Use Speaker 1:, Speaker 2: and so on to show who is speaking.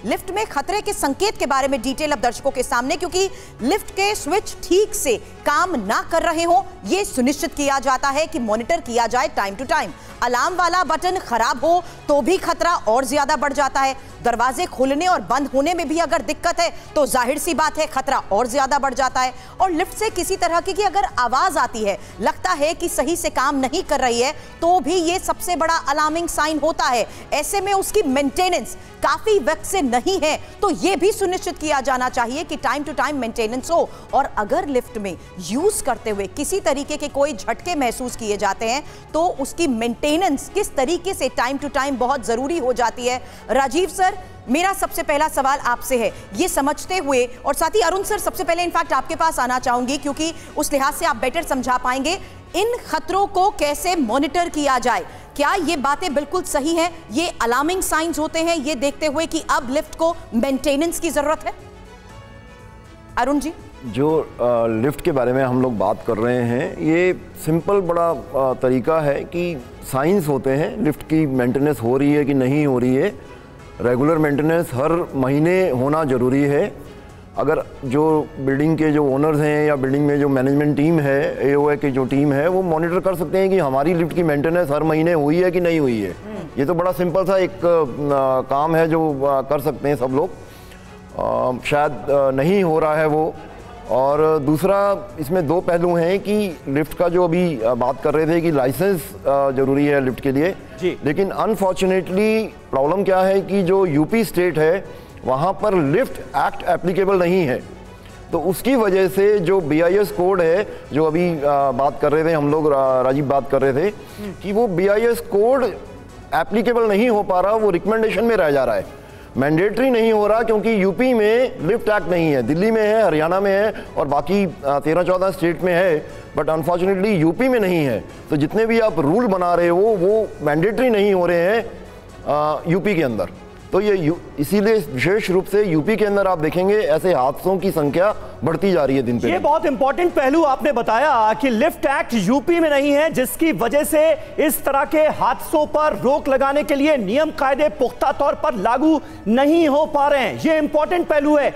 Speaker 1: Lift में खतरे के संकेत के बारे में डिटेल अब दर्शकों के सामने, क्योंकि लिफ्ट के स्विच ठीक से काम ना कर रहे हो यह सुनिश्चित किया जाता है कि मॉनिटर किया जाए टाइम टू टाइम। अलार्म वाला बटन खराब हो तो भी खतरा और ज्यादा बढ़ जाता है। दरवाजे खोलने और बंद होने में भी अगर दिक्कत है तो जाहिर सी बात है खतरा और ज्यादा बढ़ जाता है। और लिफ्ट से किसी तरह की अगर आवाज आती है, लगता है कि सही से काम नहीं कर रही है, तो भी ये सबसे बड़ा अलार्मिंग साइन होता है। ऐसे में उसकी मेंटेनेंस काफी वक्त से नहीं है तो यह भी सुनिश्चित किया जाना चाहिए कि टाइम टू टाइम मेंटेनेंस हो। और अगर लिफ्ट में यूज करते हुए किसी तरीके के कोई झटके महसूस किए जाते हैं तो उसकी मेंटेनेंस किस तरीके से टाइम टू टाइम बहुत जरूरी हो जाती है। राजीव सर, मेरा सबसे पहला सवाल आपसे है, ये समझते हुए, और साथ ही अरुण सर सबसे पहले इनफैक्ट आपके पास आना चाहूंगी क्योंकि उस लिहाज से आप बेटर समझा पाएंगे, इन खतरों को कैसे मॉनिटर किया जाए। क्या ये बातें बिल्कुल सही हैं, ये अलार्मिंग साइंस होते हैं ये देखते हुए कि अब लिफ्ट को मेंटेनेंस की जरूरत है? अरुण जी,
Speaker 2: जो लिफ्ट के बारे में हम लोग बात कर रहे हैं, ये सिंपल बड़ा तरीका है कि साइंस होते हैं लिफ्ट की मेंटेनेंस हो रही है कि नहीं हो रही है। रेगुलर मेंटेनेंस हर महीने होना ज़रूरी है। अगर जो बिल्डिंग के जो ओनर्स हैं या बिल्डिंग में जो मैनेजमेंट टीम है, एओए की जो टीम है, वो मॉनिटर कर सकते हैं कि हमारी लिफ्ट की मेंटेनेंस हर महीने हुई है कि नहीं हुई है। ये तो बड़ा सिंपल सा एक काम है जो कर सकते हैं सब लोग। शायद नहीं हो रहा है वो। और दूसरा, इसमें दो पहलू हैं कि लिफ्ट का जो अभी बात कर रहे थे कि लाइसेंस ज़रूरी है लिफ्ट के लिए जी। लेकिन अनफॉर्चुनेटली प्रॉब्लम क्या है कि जो यूपी स्टेट है वहाँ पर लिफ्ट एक्ट एप्लीकेबल नहीं है। तो उसकी वजह से जो BIS कोड है, जो अभी बात कर रहे थे हम लोग, राजीव बात कर रहे थे कि वो BIS कोड एप्लीकेबल नहीं हो पा रहा, वो रिकमेंडेशन में रह जा रहा है, मैंडेटरी नहीं हो रहा, क्योंकि यूपी में लिफ्ट एक्ट नहीं है। दिल्ली में है, हरियाणा में है और बाकी 13-14 स्टेट में है, बट अनफॉर्चुनेटली यूपी में नहीं है। तो जितने भी आप रूल बना रहे हो वो मैंडेटरी नहीं हो रहे हैं यूपी के अंदर। तो ये इसीलिए विशेष रूप से यूपी के अंदर आप देखेंगे ऐसे हादसों की संख्या बढ़ती जा रही है दिन पे।
Speaker 3: ये बहुत इंपॉर्टेंट पहलू आपने बताया कि लिफ्ट एक्ट यूपी में नहीं है, जिसकी वजह से इस तरह के हादसों पर रोक लगाने के लिए नियम कायदे पुख्ता तौर पर लागू नहीं हो पा रहे हैं। ये इंपॉर्टेंट पहलू है।